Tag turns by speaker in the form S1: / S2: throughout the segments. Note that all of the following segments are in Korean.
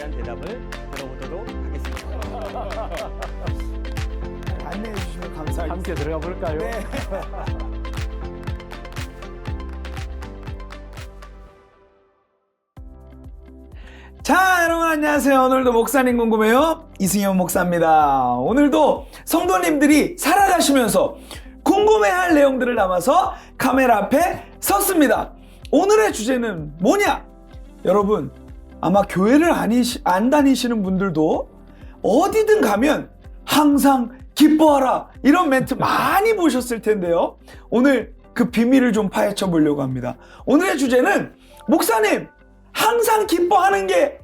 S1: 대한 대답을 들어보도록 하겠습니다.
S2: 안내해 주시면 감사하겠습니다.
S3: 함께 들어가 볼까요?
S2: 네. 자, 여러분 안녕하세요. 오늘도 목사님 궁금해요. 이승현 목사입니다. 오늘도 성도님들이 살아가시면서 궁금해할 내용들을 담아서 카메라 앞에 섰습니다. 오늘의 주제는 뭐냐? 여러분, 아마 교회를 안 다니시는 분들도 어디든 가면 항상 기뻐하라 이런 멘트 많이 보셨을 텐데요. 오늘 그 비밀을 좀 파헤쳐 보려고 합니다. 오늘의 주제는 목사님, 항상 기뻐하는 게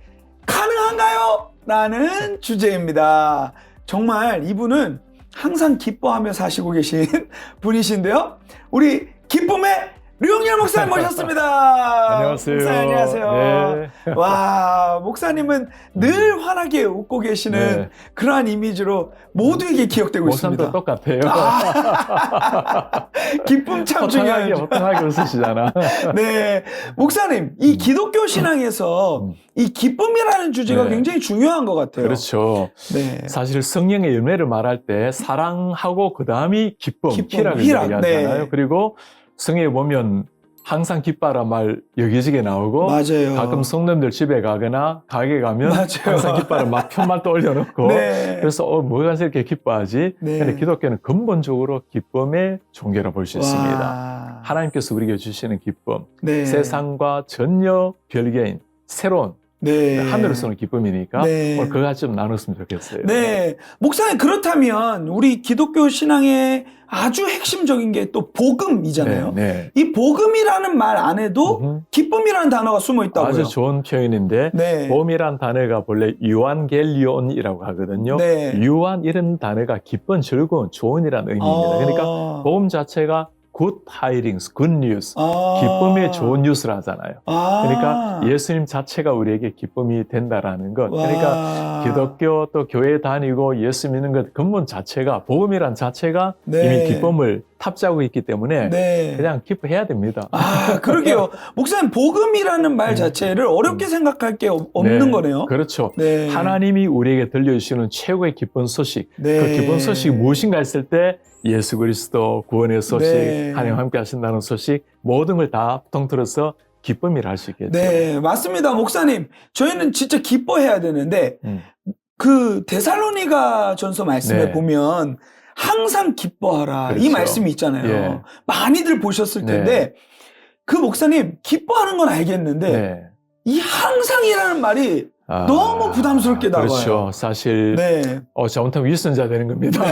S2: 가능한가요? 라는 주제입니다. 정말 이분은 항상 기뻐하며 사시고 계신 분이신데요. 우리 기쁨의 류영렬 목사님 모셨습니다.
S3: 안녕하세요.
S2: 목사님 안녕하세요.
S3: 네.
S2: 와, 목사님은 늘 환하게 웃고 계시는
S3: 네.
S2: 그러한 이미지로 모두에게 기억되고
S3: 목사님도
S2: 있습니다.
S3: 똑같아요.
S2: 기쁨 참 중요하죠.
S3: 호탕하게 웃으시잖아.
S2: 네, 목사님, 이 기독교 신앙에서 이 기쁨이라는 주제가
S3: 네.
S2: 굉장히 중요한 것 같아요.
S3: 그렇죠.
S2: 네.
S3: 사실 성령의 열매를 말할 때 사랑하고 그 다음이 기쁨, 희락을
S2: 희락,
S3: 이야기하잖아요.
S2: 네.
S3: 그리고 성경에 보면 항상 기뻐하라 말 여기저기 나오고
S2: 맞아요.
S3: 가끔 성도님들 집에 가거나 가게 가면
S2: 맞아요.
S3: 항상 기뻐하라 막 편만 또 올려놓고
S2: 네.
S3: 그래서 뭐가 이렇게 기뻐하지?
S2: 네.
S3: 근데 기독교는 근본적으로 기쁨의 종교라 볼 수 있습니다.
S2: 와.
S3: 하나님께서 우리에게 주시는 기쁨,
S2: 네.
S3: 세상과 전혀 별개인 새로운
S2: 네.
S3: 하늘에서는 기쁨이니까
S2: 네.
S3: 오늘 그거 좀 나눴으면 좋겠어요.
S2: 네. 목사님, 그렇다면 우리 기독교 신앙의 아주 핵심적인 게 또 복음이잖아요.
S3: 네.
S2: 이 복음이라는 말 안에도 기쁨이라는 단어가 숨어 있다고요.
S3: 아주 좋은 표현인데
S2: 네.
S3: 복음이란 단어가 본래 유한겔리온이라고 하거든요.
S2: 네.
S3: 유한 이런 단어가 기쁜, 즐거운, 좋은이라는 의미입니다. 그러니까 복음 자체가 good tidings, good news, 기쁨의 좋은 뉴스를 하잖아요. 그러니까 예수님 자체가 우리에게 기쁨이 된다라는 것. 그러니까 기독교 또 교회 다니고 예수 믿는 것 근본 자체가 복음이란 자체가
S2: 네.
S3: 이미 기쁨을 탑재하고 있기 때문에
S2: 네.
S3: 그냥 기뻐해야 됩니다.
S2: 그러게요. 목사님, 복음이라는 말 자체를 어렵게 생각할 게 없는 거네요.
S3: 그렇죠.
S2: 네.
S3: 하나님이 우리에게 들려주시는 최고의 기쁜 소식.
S2: 네.
S3: 그 기쁜 소식이 무엇인가 했을 때 예수 그리스도 구원의 소식,
S2: 네.
S3: 하나님 함께 하신다는 소식, 모든 걸 다 통틀어서 기쁨이라 할 수 있겠죠.
S2: 네, 맞습니다. 목사님, 저희는 진짜 기뻐해야 되는데 그 데살로니가 전서 말씀에
S3: 네.
S2: 보면 항상 기뻐하라
S3: 그렇죠.
S2: 이 말씀이 있잖아요.
S3: 예.
S2: 많이들 보셨을 텐데 그 목사님, 기뻐하는 건 알겠는데
S3: 네.
S2: 이 항상이라는 말이 너무 부담스럽게 나와요.
S3: 그렇죠. 사실
S2: 네.
S3: 잘못하면 위선자 되는 겁니다.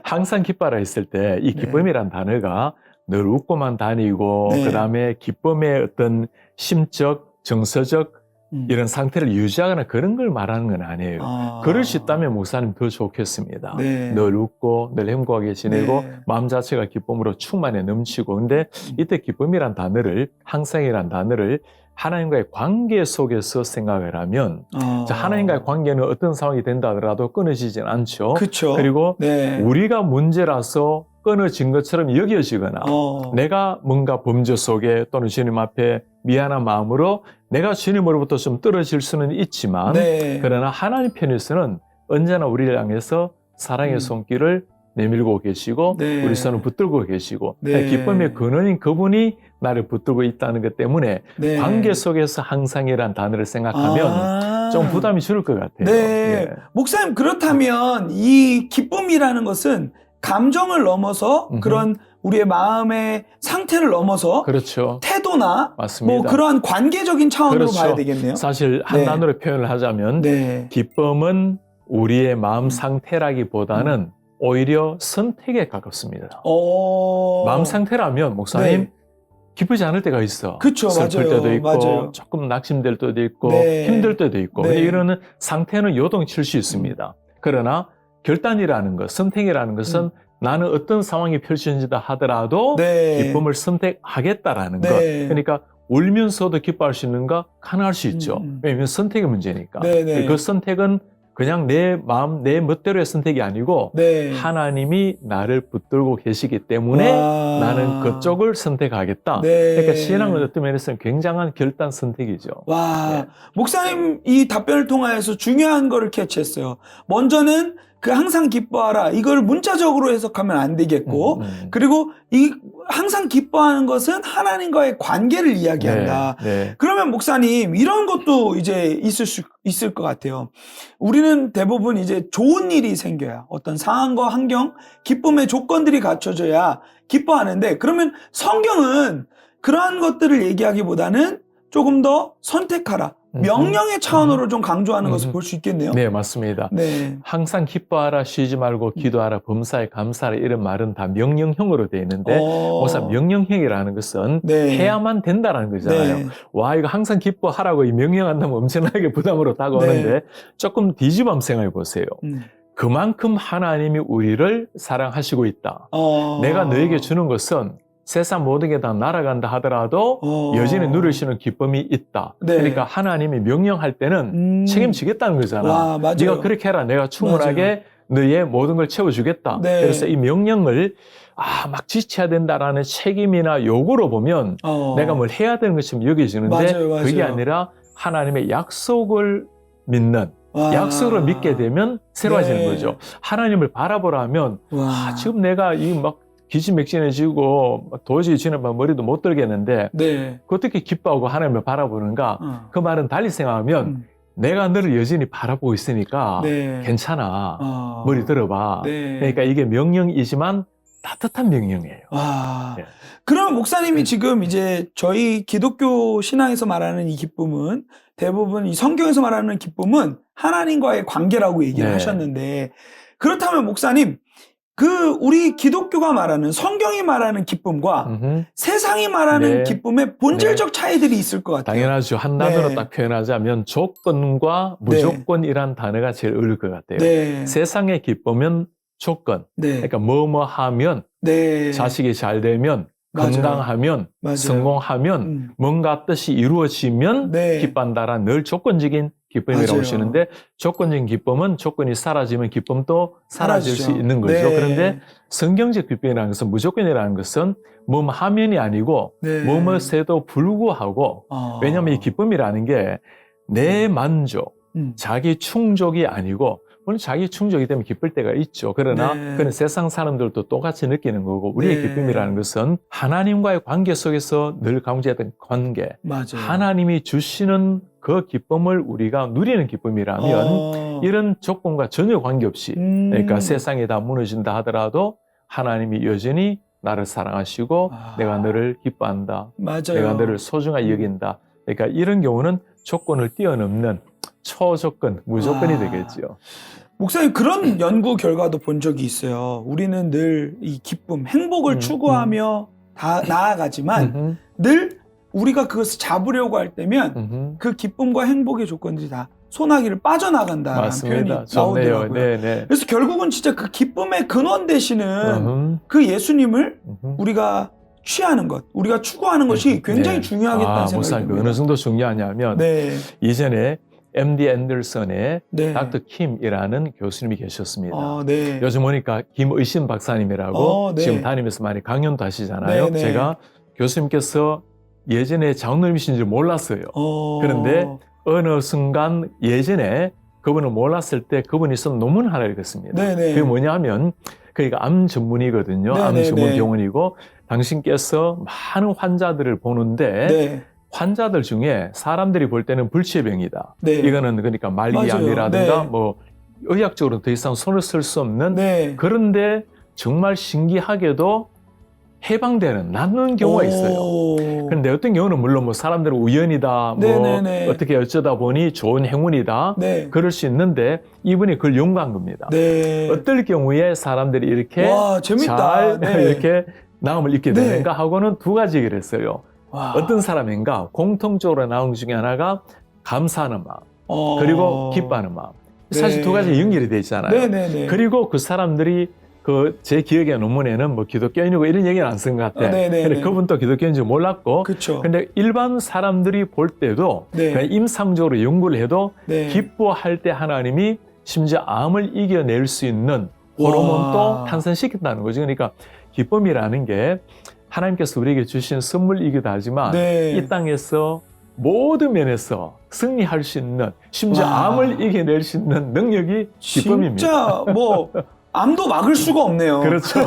S3: 항상 기뻐라 했을 때 이 기쁨이란 단어가 늘 웃고만 다니고
S2: 네.
S3: 그다음에 기쁨의 어떤 심적, 정서적 이런 상태를 유지하거나 그런 걸 말하는 건 아니에요. 그럴 수 있다면 목사님 더 좋겠습니다.
S2: 네.
S3: 늘 웃고 늘 행복하게 지내고
S2: 네.
S3: 마음 자체가 기쁨으로 충만해 넘치고 근데 이때 기쁨이란 단어를 항상이란 단어를 하나님과의 관계 속에서 생각을 하면 자, 하나님과의 관계는 어떤 상황이 된다 하더라도 끊어지진 않죠.
S2: 그렇죠.
S3: 그리고
S2: 네.
S3: 우리가 문제라서 끊어진 것처럼 여겨지거나 내가 뭔가 범죄 속에 또는 주님 앞에 미안한 마음으로 내가 주님으로부터 좀 떨어질 수는 있지만
S2: 네.
S3: 그러나 하나님 편에서는 언제나 우리를 향해서 사랑의 손길을 내밀고 계시고
S2: 네.
S3: 우리 손을 붙들고 계시고
S2: 네.
S3: 기쁨의 근원인 그분이 나를 붙들고 있다는 것 때문에
S2: 네.
S3: 관계 속에서 항상이란 단어를 생각하면 좀 부담이 줄을 것 같아요.
S2: 네.
S3: 예.
S2: 목사님, 그렇다면 이 기쁨이라는 것은 감정을 넘어서 그런 우리의 마음의 상태를 넘어서
S3: 그렇죠.
S2: 태도나
S3: 맞습니다.
S2: 뭐 그러한 관계적인 차원으로
S3: 그렇죠.
S2: 봐야 되겠네요.
S3: 사실 한
S2: 네.
S3: 단어로 표현을 하자면
S2: 네.
S3: 기쁨은 우리의 마음 상태라기보다는 오히려 선택에 가깝습니다. 마음 상태라면 목사님
S2: 네.
S3: 기쁘지 않을 때가 있어.
S2: 그쵸,
S3: 슬플
S2: 맞아요.
S3: 때도 있고
S2: 맞아요.
S3: 조금 낙심될 때도 있고
S2: 네.
S3: 힘들 때도 있고
S2: 네.
S3: 이런 상태는 요동칠 수 있습니다. 그러나 결단이라는 것, 선택이라는 것은 나는 어떤 상황이 펼쳐진다 하더라도
S2: 네.
S3: 기쁨을 선택하겠다라는
S2: 네.
S3: 것. 그러니까 울면서도 기뻐할 수 있는가? 가능할 수 있죠. 왜냐하면 선택의 문제니까.
S2: 네, 네.
S3: 그 선택은 그냥 내 마음, 내 멋대로의 선택이 아니고
S2: 네.
S3: 하나님이 나를 붙들고 계시기 때문에
S2: 와.
S3: 나는 그쪽을 선택하겠다.
S2: 네.
S3: 그러니까 신앙은 어떤 면에서는 굉장한 결단 선택이죠.
S2: 와,
S3: 네.
S2: 목사님 이 답변을 통하여서 중요한 거를 캐치했어요. 먼저는 그 항상 기뻐하라. 이걸 문자적으로 해석하면 안 되겠고, 그리고 이 항상 기뻐하는 것은 하나님과의 관계를 이야기한다.
S3: 네, 네.
S2: 그러면 목사님 이런 것도 이제 있을 것 같아요. 우리는 대부분 이제 좋은 일이 생겨야 어떤 상황과 환경, 기쁨의 조건들이 갖춰져야 기뻐하는데, 그러면 성경은 그러한 것들을 얘기하기보다는 조금 더 선택하라. 명령의 차원으로 좀 강조하는 것을 볼 수 있겠네요.
S3: 네, 맞습니다.
S2: 네.
S3: 항상 기뻐하라, 쉬지 말고 기도하라, 범사에 감사하라 이런 말은 다 명령형으로 되어 있는데 우선 명령형이라는 것은
S2: 네.
S3: 해야만 된다라는 거잖아요.
S2: 네.
S3: 와, 이거 항상 기뻐하라고 이 명령한다면 엄청나게 부담으로 다가오는데
S2: 네.
S3: 조금 뒤집어 한번 생각해 보세요. 그만큼 하나님이 우리를 사랑하시고 있다. 내가 너에게 주는 것은 세상 모든 게 다 날아간다 하더라도 여전히 누릴 수 있는 기쁨이 있다.
S2: 네.
S3: 그러니까 하나님이 명령할 때는 책임지겠다는 거잖아.
S2: 와, 맞아요.
S3: 네가 그렇게 해라. 내가 충분하게 너의 모든 걸 채워주겠다.
S2: 네.
S3: 그래서 이 명령을 막 지켜야 된다라는 책임이나 요구로 보면 내가 뭘 해야 되는 것처럼 여겨지는데
S2: 맞아요.
S3: 그게 아니라 하나님의 약속을 믿는 약속을 믿게 되면 새로워지는
S2: 네.
S3: 거죠. 하나님을 바라보라면 지금 내가 이 막 기진맥진해지고 도저히 지나면 머리도 못 들겠는데
S2: 네.
S3: 어떻게 기뻐하고 하나님을 바라보는가? 그 말은 달리 생각하면 내가 너를 여전히 바라보고 있으니까
S2: 네.
S3: 괜찮아. 머리 들어봐.
S2: 네.
S3: 그러니까 이게 명령이지만 따뜻한 명령이에요.
S2: 네. 그럼 목사님이 지금 이제 저희 기독교 신앙에서 말하는 이 기쁨은 대부분 이 성경에서 말하는 기쁨은 하나님과의 관계라고 얘기를
S3: 네.
S2: 하셨는데, 그렇다면 목사님, 우리 기독교가 말하는 성경이 말하는 기쁨과 세상이 말하는
S3: 네.
S2: 기쁨의 본질적 차이들이 있을 것 같아요.
S3: 당연하죠. 한 단어로
S2: 네.
S3: 딱 표현하자면 조건과 무조건이란 단어가 제일 어려울 것 같아요.
S2: 네.
S3: 세상의 기쁨은 조건.
S2: 네.
S3: 그러니까 뭐뭐 하면
S2: 네.
S3: 자식이 잘 되면
S2: 맞아요.
S3: 건강하면
S2: 맞아요.
S3: 성공하면 뭔가 뜻이 이루어지면
S2: 네.
S3: 기뻐한다라는 늘 조건적인 기쁨이라고
S2: 맞아요.
S3: 하시는데, 조건적인 기쁨은 조건이 사라지면 기쁨도 사라질 수
S2: 사라지죠.
S3: 있는 거죠.
S2: 네.
S3: 그런데 성경적 기쁨이라는 것은 무조건이라는 것은 뭐뭐 하면이 아니고
S2: 네.
S3: 뭐뭐에도 불구하고, 왜냐하면 이 기쁨이라는 게 내 만족, 자기 충족이 아니고, 물론 자기 충족이 되면 기쁠 때가 있죠. 그러나
S2: 네.
S3: 그건 세상 사람들도 똑같이 느끼는 거고, 우리의
S2: 네.
S3: 기쁨이라는 것은 하나님과의 관계 속에서 늘 강조했던 관계,
S2: 맞아요.
S3: 하나님이 주시는 그 기쁨을 우리가 누리는 기쁨이라면 이런 조건과 전혀 관계없이, 그러니까 세상이 다 무너진다 하더라도 하나님이 여전히 나를 사랑하시고 내가 너를 기뻐한다.
S2: 맞아요.
S3: 내가 너를 소중하게 여긴다. 그러니까 이런 경우는 조건을 뛰어넘는 초조건, 무조건이 되겠죠.
S2: 목사님, 그런 연구 결과도 본 적이 있어요. 우리는 늘 이 기쁨, 행복을 추구하며 나아가지만 늘 우리가 그것을 잡으려고 할 때면 그 기쁨과 행복의 조건들이 다 소나기를 빠져나간다라는 표현이 나오더라고요.
S3: 네네.
S2: 그래서 결국은 진짜 그 기쁨의 근원 되시는 그 예수님을 우리가 취하는 것, 우리가 추구하는 것이 굉장히 중요하겠다는 생각이 듭니다.
S3: 어느 정도 중요하냐면 이전에 MD 앤더슨의 닥터 킴이라는 교수님이 계셨습니다. 요즘 보니까 김의신 박사님이라고 지금 다니면서 많이 강연도 하시잖아요. 제가 교수님께서 예전에 장로님이신 줄 몰랐어요. 그런데 어느 순간 예전에 그분을 몰랐을 때 그분이 쓴 논문 하나를 읽었습니다. 그게 뭐냐면, 그러니까 암 전문이거든요. 암 전문 병원이고, 당신께서 많은 환자들을 보는데 환자들 중에 사람들이 볼 때는 불치병이다. 이거는 그러니까 말기암이라든가 뭐 의학적으로 더 이상 손을 쓸 수 없는, 그런데 정말 신기하게도 해방되는, 낫는 경우가 있어요. 그런데 어떤 경우는 물론 뭐 사람들은 우연이다, 뭐 어떻게 어쩌다 보니 좋은 행운이다, 그럴 수 있는데 이분이 그걸 연구한 겁니다. 어떨 경우에 사람들이 이렇게 잘 이렇게 나음을 입게 되는가 하고는 두 가지 얘기를 했어요. 어떤 사람인가 공통적으로 나온 것 중에 하나가 감사하는 마음, 그리고 기뻐하는 마음. 사실 두 가지 연결이 되어 있잖아요. 그리고 그 사람들이 제 기억의 논문에는 뭐 기독교인이고 이런 얘기는 안 쓴 것 같아. 근데 그분도 기독교인인지 몰랐고. 근데 일반 사람들이 볼 때도 그냥 임상적으로 연구를 해도 기뻐할 때 하나님이 심지어 암을 이겨낼 수 있는 호르몬도
S2: 와.
S3: 탄생시킨다는 거죠. 그러니까 기쁨이라는 게 하나님께서 우리에게 주신 선물이기도 하지만
S2: 네.
S3: 이 땅에서 모든 면에서 승리할 수 있는, 심지어
S2: 와.
S3: 암을 이겨낼 수 있는 능력이 기쁨입니다.
S2: 진짜 뭐 암도 막을 수가 없네요.
S3: 그렇죠.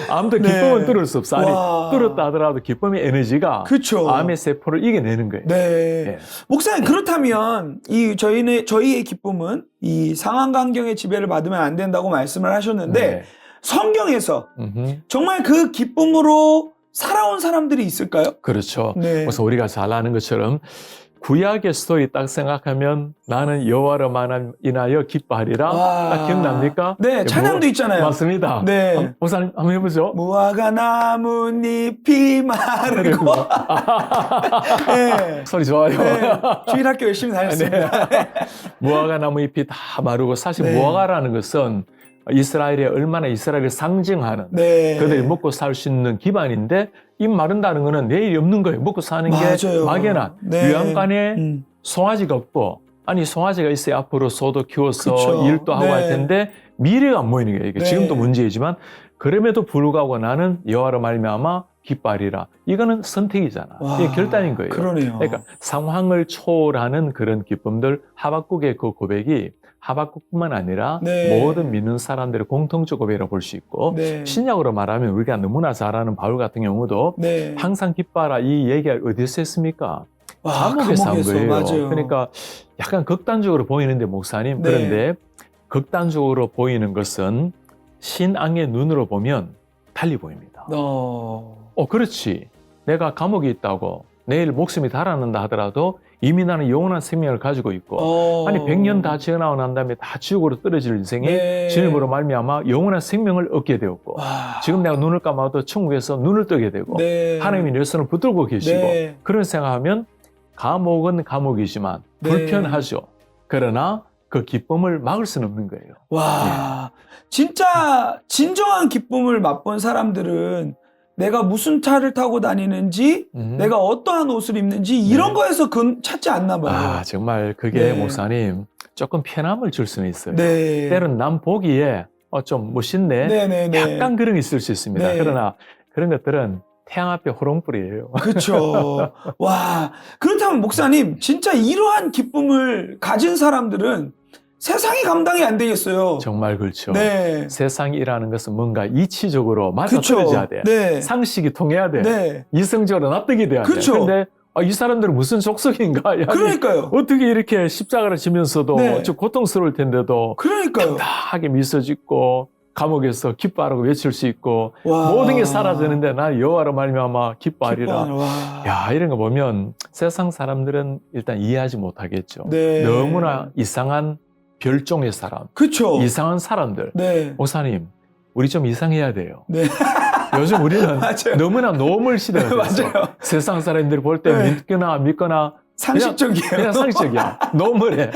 S3: 암도
S2: 네.
S3: 기쁨은 뚫을 수 없어. 아니,
S2: 와.
S3: 뚫었다 하더라도 기쁨의 에너지가
S2: 그렇죠.
S3: 암의 세포를 이겨내는 거예요.
S2: 네.
S3: 예.
S2: 목사님, 그렇다면 저희의 기쁨은 이 상황과 환경의 지배를 받으면 안 된다고 말씀을 하셨는데
S3: 네.
S2: 성경에서
S3: 음흠.
S2: 정말 그 기쁨으로 살아온 사람들이 있을까요?
S3: 그렇죠.
S2: 네.
S3: 그래서 우리가 잘 아는 것처럼 구약의 스토리 딱 생각하면 나는 여호와로 인하여 기뻐하리라.
S2: 와.
S3: 딱 기억납니까?
S2: 네, 찬양도 있잖아요.
S3: 맞습니다.
S2: 네.
S3: 목사님 한번 해보죠.
S2: 무화과 나뭇잎이 마르고. 네.
S3: 소리 좋아요.
S2: 네. 주일학교 열심히 다녔습니다.
S3: 무화과 나무 잎이 다 마르고, 사실
S2: 네.
S3: 무화과라는 것은 이스라엘에 얼마나 이스라엘을 상징하는
S2: 네.
S3: 그들이 먹고 살 수 있는 기반인데, 잎 마른다는 거는 내일이 없는 거예요. 먹고 사는 게
S2: 맞아요.
S3: 막연한
S2: 네.
S3: 유양간에 송아지가 없고, 아니 송아지가 있어야 앞으로 소도 키워서
S2: 그쵸.
S3: 일도 하고
S2: 네.
S3: 할 텐데 미래가 안 보이는 거예요. 이게
S2: 네.
S3: 지금도 문제이지만, 그럼에도 불구하고 나는 여호와로 말미암아 기뻐하리라. 이거는 선택이잖아.
S2: 와,
S3: 이게 결단인 거예요.
S2: 그러네요.
S3: 그러니까 상황을 초월하는 그런 기쁨들, 하박국의 그 고백이 하박국뿐만 아니라
S2: 네.
S3: 모든 믿는 사람들의 공통적 고백이라고 볼 수 있고,
S2: 네.
S3: 신약으로 말하면 우리가 너무나 잘 아는 바울 같은 경우도
S2: 네.
S3: 항상 기뻐하라, 이 얘기가 어디서 했습니까?
S2: 와,
S3: 감옥에서 한 거예요.
S2: 맞아요.
S3: 그러니까 약간 극단적으로 보이는데, 목사님,
S2: 네.
S3: 그런데 극단적으로 보이는 것은 신앙의 눈으로 보면 달리 보입니다. 그렇지. 내가 감옥에 있다고 내일 목숨이 달아난다 하더라도 이미 나는 영원한 생명을 가지고 있고, 아니 100년 다 지어나고 난 다음에 다 지옥으로 떨어질 인생에
S2: 네.
S3: 주님으로 말미암아 영원한 생명을 얻게 되었고,
S2: 와.
S3: 지금 내가 눈을 감아도 천국에서 눈을 뜨게 되고,
S2: 네.
S3: 하나님이 내 손을 붙들고 계시고,
S2: 네.
S3: 그런 생각하면 감옥은 감옥이지만
S2: 네.
S3: 불편하죠. 그러나 그 기쁨을 막을 수는 없는 거예요.
S2: 와, 진짜 진정한 기쁨을 맛본 사람들은 내가 무슨 차를 타고 다니는지, 내가 어떠한 옷을 입는지 이런
S3: 네.
S2: 거에서 찾지 않나 봐요.
S3: 아, 정말 그게
S2: 네.
S3: 목사님 조금 편함을 줄 수는 있어요.
S2: 네.
S3: 때론 남 보기에 좀 멋있네.
S2: 네네네.
S3: 약간 그런 게 있을 수 있습니다.
S2: 네.
S3: 그러나 그런 것들은 태양 앞에 호롱불이에요.
S2: 그렇죠. 와, 그렇다면 목사님, 진짜 이러한 기쁨을 가진 사람들은 세상이 감당이 안 되겠어요.
S3: 정말 그렇죠.
S2: 네.
S3: 세상이라는 것은 뭔가 이치적으로
S2: 그쵸.
S3: 맞아떨어져야 돼.
S2: 네.
S3: 상식이 통해야 돼.
S2: 네.
S3: 이성적으로 납득이 돼야
S2: 그쵸.
S3: 돼. 근데 이 사람들은 무슨 족속인가? 아니,
S2: 그러니까요.
S3: 어떻게 이렇게 십자가를 지면서도
S2: 네.
S3: 좀 고통스러울 텐데도
S2: 그러니까요.
S3: 당당하게 미소 짓고 감옥에서 기뻐하라고 외칠 수 있고,
S2: 와.
S3: 모든 게 사라지는데 나 여호와로 말미암아 기뻐하리라.
S2: 와.
S3: 야, 이런 거 보면 세상 사람들은 일단 이해하지 못하겠죠.
S2: 네.
S3: 너무나 이상한 별종의 사람,
S2: 그쵸.
S3: 이상한 사람들.
S2: 네.
S3: 목사님, 우리 좀 이상해야 돼요.
S2: 네.
S3: 요즘 우리는
S2: 맞아요.
S3: 너무나 노멀 시대가 됐어.
S2: 맞아요.
S3: 세상 사람들이 볼 때
S2: 네.
S3: 믿거나 안 믿거나
S2: 상식적이에요.
S3: 그냥 상식적이야. 노멀해.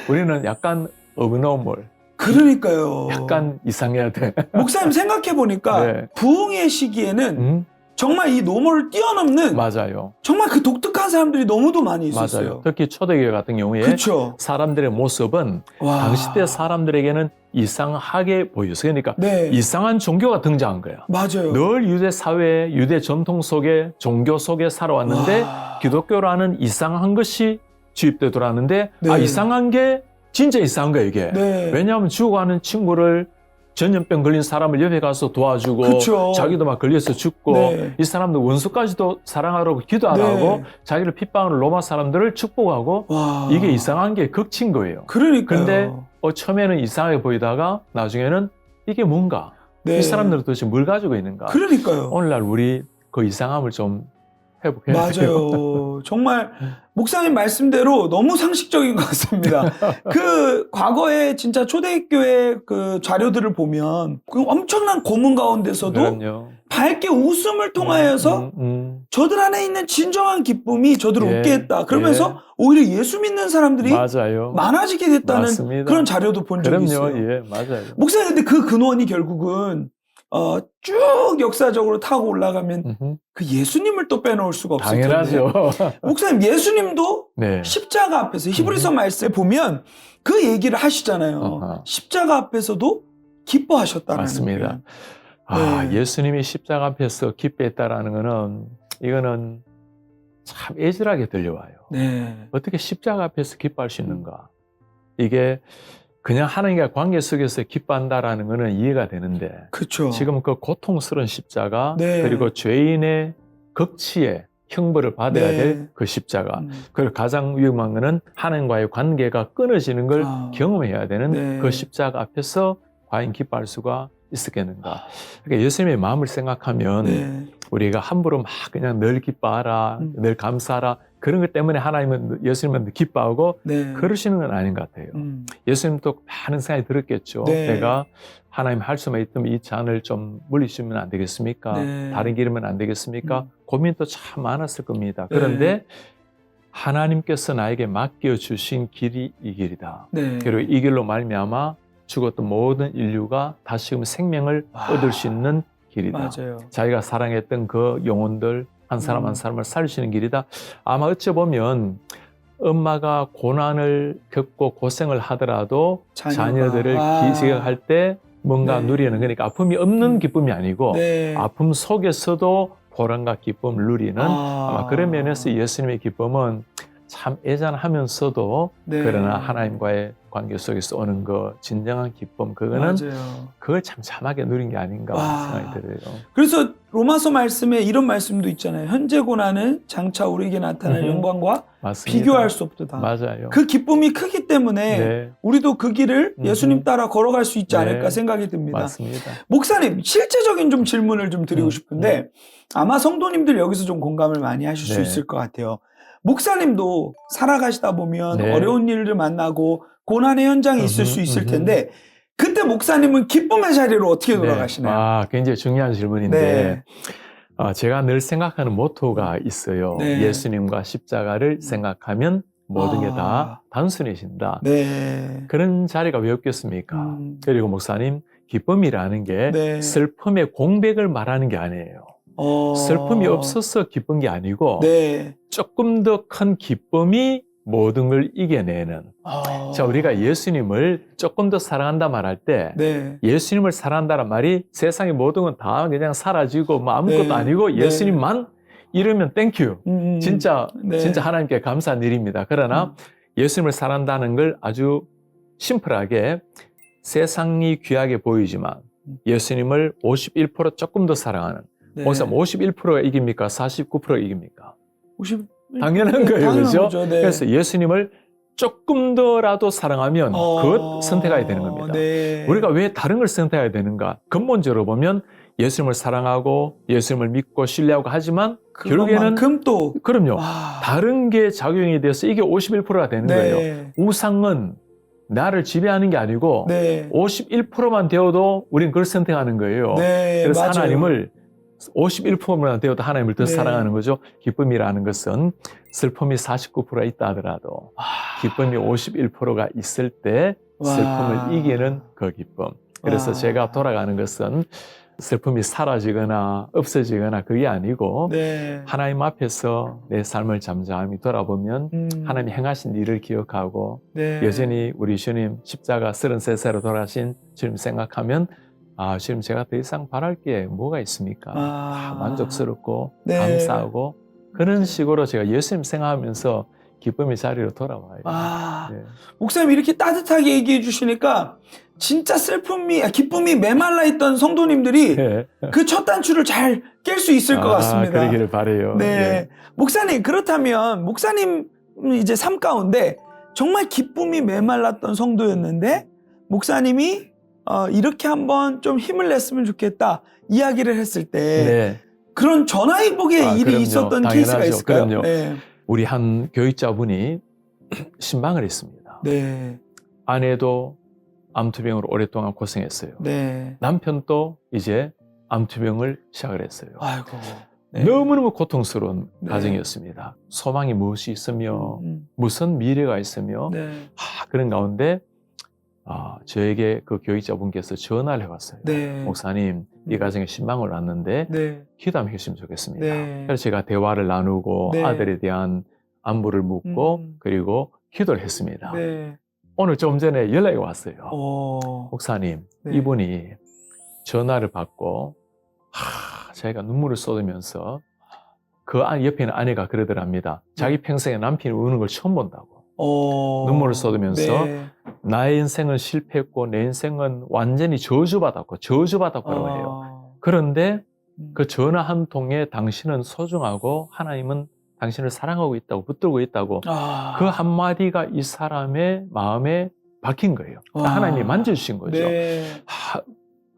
S3: 우리는 약간 abnormal,
S2: 그러니까요.
S3: 약간 이상해야 돼.
S2: 목사님 생각해보니까
S3: 네.
S2: 부흥의 시기에는 정말 이 노멀을 뛰어넘는
S3: 맞아요.
S2: 정말 그 독특한 사람들이 너무도 많이 있었어요.
S3: 맞아요. 특히 초대교회 같은 경우에
S2: 그쵸.
S3: 사람들의 모습은
S2: 와.
S3: 당시 때 사람들에게는 이상하게 보였어요. 그러니까
S2: 네.
S3: 이상한 종교가 등장한 거야.
S2: 맞아요.
S3: 늘 유대 사회, 유대 전통 속에, 종교 속에 살아왔는데
S2: 와.
S3: 기독교라는 이상한 것이 주입되더라는데
S2: 네.
S3: 이상한 게 진짜 이상한 거야, 이게.
S2: 네.
S3: 왜냐하면 죽어가는 친구를, 전염병 걸린 사람을 옆에 가서 도와주고,
S2: 그쵸.
S3: 자기도 막 걸려서 죽고,
S2: 네.
S3: 이 사람들 원수까지도 사랑하라고 기도하라고,
S2: 네.
S3: 자기를 핍박하는 로마 사람들을 축복하고,
S2: 와.
S3: 이게 이상한 게 극치인 거예요.
S2: 그러니까요.
S3: 근데 처음에는 이상하게 보이다가 나중에는 이게 뭔가,
S2: 네.
S3: 이 사람들은 도대체 뭘 가지고 있는가.
S2: 그러니까요.
S3: 오늘날 우리 그 이상함을 좀 회복해야 돼요.
S2: 맞아요. 정말 목사님 말씀대로 너무 상식적인 것 같습니다. 그 과거에 진짜 초대교회 그 자료들을 보면 그 엄청난 고문 가운데서도
S3: 그럼요.
S2: 밝게 웃음을 통하여서 저들 안에 있는 진정한 기쁨이 저들을
S3: 예,
S2: 웃게 했다. 그러면서 오히려 예수 믿는 사람들이
S3: 맞아요.
S2: 많아지게 됐다는
S3: 맞습니다.
S2: 그런 자료도 본 적이
S3: 그럼요.
S2: 있어요.
S3: 예, 맞아요.
S2: 목사님 근데 그 근원이 결국은 쭉 역사적으로 타고 올라가면
S3: 음흠.
S2: 그 예수님을 또 빼놓을 수가 없을 텐데.
S3: 당연하죠.
S2: 목사님, 예수님도
S3: 네.
S2: 십자가 앞에서 히브리서 말씀에 보면 그 얘기를 하시잖아요.
S3: 어허.
S2: 십자가 앞에서도 기뻐하셨다는
S3: 맞습니다.
S2: 네.
S3: 예수님이 십자가 앞에서 기뻐했다라는 거는 이거는 참 애절하게 들려와요.
S2: 네.
S3: 어떻게 십자가 앞에서 기뻐할 수 있는가? 이게 그냥 하나님과 관계 속에서 기뻐한다라는 거는 이해가 되는데
S2: 그렇죠.
S3: 지금 그 고통스러운 십자가
S2: 네.
S3: 그리고 죄인의 극치에 형벌을 받아야
S2: 네.
S3: 될 그 십자가 그리고 가장 위험한 거는 하나님과의 관계가 끊어지는 걸 경험해야 되는
S2: 네.
S3: 그 십자가 앞에서 과연 기뻐할 수가 있었겠는가. 그러니까 예수님의 마음을 생각하면
S2: 네.
S3: 우리가 함부로 막 그냥 늘 기뻐하라 늘 감사하라 그런 것 때문에 하나님은 예수님은 기뻐하고
S2: 네.
S3: 그러시는 건 아닌 것 같아요. 예수님도 많은 생각이 들었겠죠.
S2: 네.
S3: 내가 하나님 할 수만 있다면 이 잔을 좀 물리시면 안 되겠습니까?
S2: 네.
S3: 다른 길이면 안 되겠습니까? 고민도 참 많았을 겁니다.
S2: 네.
S3: 그런데 하나님께서 나에게 맡겨주신 길이 이 길이다.
S2: 네.
S3: 그리고 이 길로 말미암아 죽었던 모든 인류가 다시금 생명을 얻을 수 있는 길이다.
S2: 맞아요.
S3: 자기가 사랑했던 그 영혼들 한 사람 한 사람을 살리시는 길이다. 아마 어찌보면 엄마가 고난을 겪고 고생을 하더라도 자녀들을 기색할 때 뭔가
S2: 네.
S3: 누리는 그러니까 아픔이 없는 기쁨이 아니고
S2: 네.
S3: 아픔 속에서도 보람과 기쁨을 누리는 아마 그런 면에서 예수님의 기쁨은 참 애잔하면서도
S2: 네.
S3: 그러나 하나님과의 관계 속에서 오는 그 진정한 기쁨 그거는
S2: 맞아요.
S3: 그걸 참참하게 누린 게 아닌가 생각이 들어요.
S2: 그래서 로마서 말씀에 이런 말씀도 있잖아요. 현재 고난은 장차 우리에게 나타날 영광과
S3: 맞습니다.
S2: 비교할 수 없도다.
S3: 맞아요.
S2: 그 기쁨이 크기 때문에
S3: 네.
S2: 우리도 그 길을 예수님 따라 걸어갈 수 있지 않을까
S3: 네.
S2: 생각이 듭니다.
S3: 맞습니다.
S2: 목사님, 실제적인 좀 질문을 좀 드리고 싶은데 아마 성도님들 여기서 좀 공감을 많이 하실 수
S3: 네.
S2: 있을 것 같아요. 목사님도 살아가시다 보면
S3: 네.
S2: 어려운 일을 만나고 고난의 현장이 있을 수 있을 텐데 그때 목사님은 기쁨의 자리로 어떻게 돌아가시나요?
S3: 굉장히 중요한 질문인데 제가 늘 생각하는 모토가 있어요.
S2: 네.
S3: 예수님과 십자가를 생각하면 모든 게 다 단순해진다.
S2: 네.
S3: 그런 자리가 왜 없겠습니까? 그리고 목사님, 기쁨이라는 게
S2: 네.
S3: 슬픔의 공백을 말하는 게 아니에요. 슬픔이 없어서 기쁜 게 아니고
S2: 네.
S3: 조금 더 큰 기쁨이 모든 걸 이겨내는. 자, 우리가 예수님을 조금 더 사랑한다 말할 때
S2: 네.
S3: 예수님을 사랑한다는 말이 세상의 모든 건 다 그냥 사라지고 뭐 아무것도
S2: 네.
S3: 아니고 예수님만 이러면 땡큐. 진짜
S2: 네.
S3: 진짜 하나님께 감사한 일입니다. 그러나 예수님을 사랑한다는 걸 아주 심플하게 세상이 귀하게 보이지만 예수님을 51% 조금 더 사랑하는 목사님 51%가 이깁니까? 49%가 이깁니까?
S2: 50...
S3: 당연한 거예요. 그렇죠?
S2: 거죠. 네.
S3: 그래서 예수님을 조금 더라도 사랑하면 그것 선택해야 되는 겁니다.
S2: 네.
S3: 우리가 왜 다른 걸 선택해야 되는가? 근본적으로 보면 예수님을 사랑하고 예수님을 믿고 신뢰하고 하지만 결국에는
S2: 또
S3: 그럼요. 다른 게 작용이 돼서 이게 51%가 되는
S2: 네.
S3: 거예요. 우상은 나를 지배하는 게 아니고
S2: 네.
S3: 51%만 되어도 우린 그걸 선택하는 거예요.
S2: 네,
S3: 그래서
S2: 맞아요.
S3: 하나님을 51%만 되어도 하나님을 더
S2: 네.
S3: 사랑하는 거죠. 기쁨이라는 것은 슬픔이 49%가 있다 하더라도 기쁨이 51%가 있을 때 슬픔을 이기는 그 기쁨. 그래서 제가 돌아가는 것은 슬픔이 사라지거나 없어지거나 그게 아니고
S2: 네.
S3: 하나님 앞에서 내 삶을 잠잠히 돌아보면 하나님이 행하신 일을 기억하고
S2: 네.
S3: 여전히 우리 주님 십자가 33세로 돌아가신 주님 생각하면 주님 제가 더 이상 바랄 게 뭐가 있습니까? 만족스럽고
S2: 네.
S3: 감사하고 그런 식으로 제가 예수님 생각하면서 기쁨의 자리로 돌아와요.
S2: 네. 목사님 이렇게 따뜻하게 얘기해 주시니까 진짜 기쁨이 메말라 있던 성도님들이
S3: 네.
S2: 그 첫 단추를 잘 깰 수 있을 것 같습니다.
S3: 그러기를 바라요.
S2: 네.
S3: 네.
S2: 목사님, 그렇다면 목사님 이제 삶 가운데 정말 기쁨이 메말랐던 성도였는데 목사님이 이렇게 한번 좀 힘을 냈으면 좋겠다 이야기를 했을 때
S3: 네.
S2: 그런 전화위복의 일이
S3: 그럼요.
S2: 있었던
S3: 당연하죠.
S2: 케이스가 있을까요?
S3: 그럼요.
S2: 네.
S3: 우리 한 교육자분이 신방을 했습니다.
S2: 네.
S3: 아내도 암투병으로 오랫동안 고생했어요.
S2: 네.
S3: 남편도 이제 암투병을 시작을 했어요.
S2: 아이고. 네.
S3: 너무너무 고통스러운
S2: 네.
S3: 가정이었습니다. 소망이 무엇이 있으며 무슨 미래가 있으며
S2: 네.
S3: 그런 가운데 저에게 그 교육자분께서 전화를 해왔어요.
S2: 네.
S3: 목사님, 이 가정에 신방을 왔는데
S2: 네.
S3: 기도 한번 해주시면 좋겠습니다.
S2: 네.
S3: 그래서 제가 대화를 나누고
S2: 네.
S3: 아들에 대한 안부를 묻고 그리고 기도를 했습니다.
S2: 네.
S3: 오늘 좀 전에 연락이 왔어요. 목사님,
S2: 네.
S3: 이분이 전화를 받고 자기가 눈물을 쏟으면서 그 옆에 있는 아내가 그러더랍니다. 자기 평생에 남편이 우는 걸 처음 본다고. 눈물을 쏟으면서
S2: 네.
S3: 나의 인생은 실패했고 내 인생은 완전히 저주받았다고 해요. 그런데 그 전화 한 통에 당신은 소중하고 하나님은 당신을 사랑하고 있다고 붙들고 있다고 그 한마디가 이 사람의 마음에 박힌 거예요. 하나님이 만져주신 거죠.
S2: 네.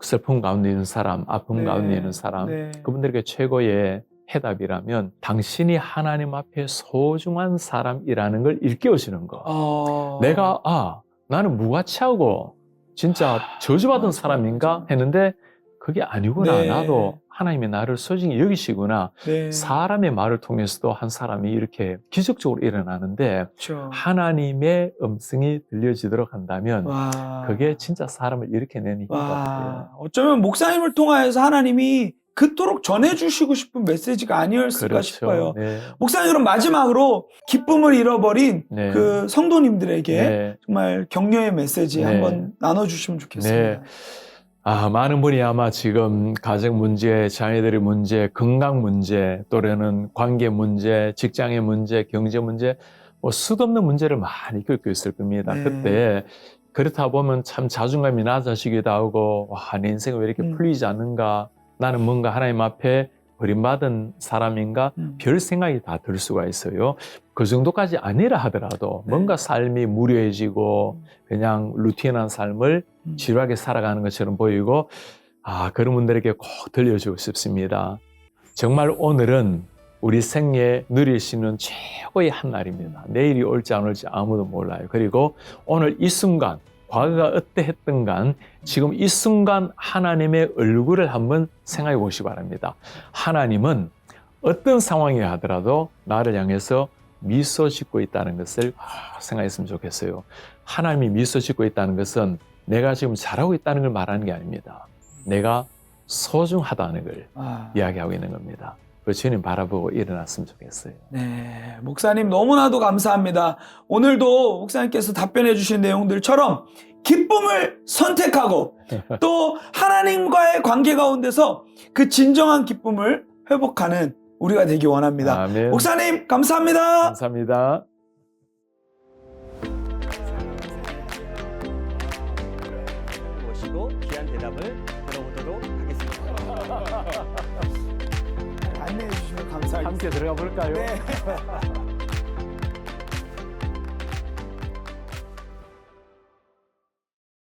S3: 슬픔 가운데 있는 사람, 아픔
S2: 네.
S3: 가운데 있는 사람,
S2: 네.
S3: 그분들에게 최고의 해답이라면 당신이 하나님 앞에 소중한 사람이라는 걸 일깨워주는 거. 내가 나는 무가치하고 진짜 저주받은 사람인가 했는데 그게 아니구나.
S2: 네.
S3: 나도 하나님이 나를 소중히 여기시구나.
S2: 네.
S3: 사람의 말을 통해서도 한 사람이 이렇게 기적적으로 일어나는데
S2: 그렇죠.
S3: 하나님의 음성이 들려지도록 한다면 그게 진짜 사람을 일으켜내는 힘인 것 같아요.
S2: 어쩌면 목사님을 통하여서 하나님이 그토록 전해주시고 싶은 메시지가 아니었을까
S3: 그렇죠.
S2: 싶어요.
S3: 네.
S2: 목사님, 그럼 마지막으로 기쁨을 잃어버린
S3: 네.
S2: 그 성도님들에게
S3: 네.
S2: 정말 격려의 메시지
S3: 네.
S2: 한번 나눠주시면 좋겠습니다.
S3: 네. 많은 분이 아마 지금 가정 문제, 자녀들의 문제, 건강 문제, 또래는 관계 문제, 직장의 문제, 경제 문제, 수도 없는 문제를 많이 겪고 있을 겁니다.
S2: 네.
S3: 그때 그렇다 보면 참 자존감이 낮아지기도 하고, 내 인생은 왜 이렇게 풀리지 않는가? 나는 뭔가 하나님 앞에 버림받은 사람인가? 별 생각이 다 들 수가 있어요. 그 정도까지 아니라 하더라도 뭔가 삶이 무료해지고 그냥 루틴한 삶을 지루하게 살아가는 것처럼 보이고 그런 분들에게 꼭 들려주고 싶습니다. 정말 오늘은 우리 생에 누릴 수 있는 최고의 한 날입니다. 내일이 올지 안 올지 아무도 몰라요. 그리고 오늘 이 순간 과거가 어떠했던 간 지금 이 순간 하나님의 얼굴을 한번 생각해 보시기 바랍니다. 하나님은 어떤 상황이 하더라도 나를 향해서 미소 짓고 있다는 것을 생각했으면 좋겠어요. 하나님이 미소 짓고 있다는 것은 내가 지금 잘하고 있다는 걸 말하는 게 아닙니다. 내가 소중하다는 걸 이야기하고 있는 겁니다. 그 주님 바라보고 일어났으면 좋겠어요.
S2: 네, 목사님 너무나도 감사합니다. 오늘도 목사님께서 답변해 주신 내용들처럼 기쁨을 선택하고 또 하나님과의 관계 가운데서 그 진정한 기쁨을 회복하는 우리가 되기 원합니다.
S3: 아멘.
S2: 목사님 감사합니다.
S3: 감사합니다.
S1: 모시고 귀한 대답을 들어보도록 하겠습니다.
S2: 안내해 주시면 감사하겠습니다.
S3: 함께 들어가 볼까요?
S2: 네.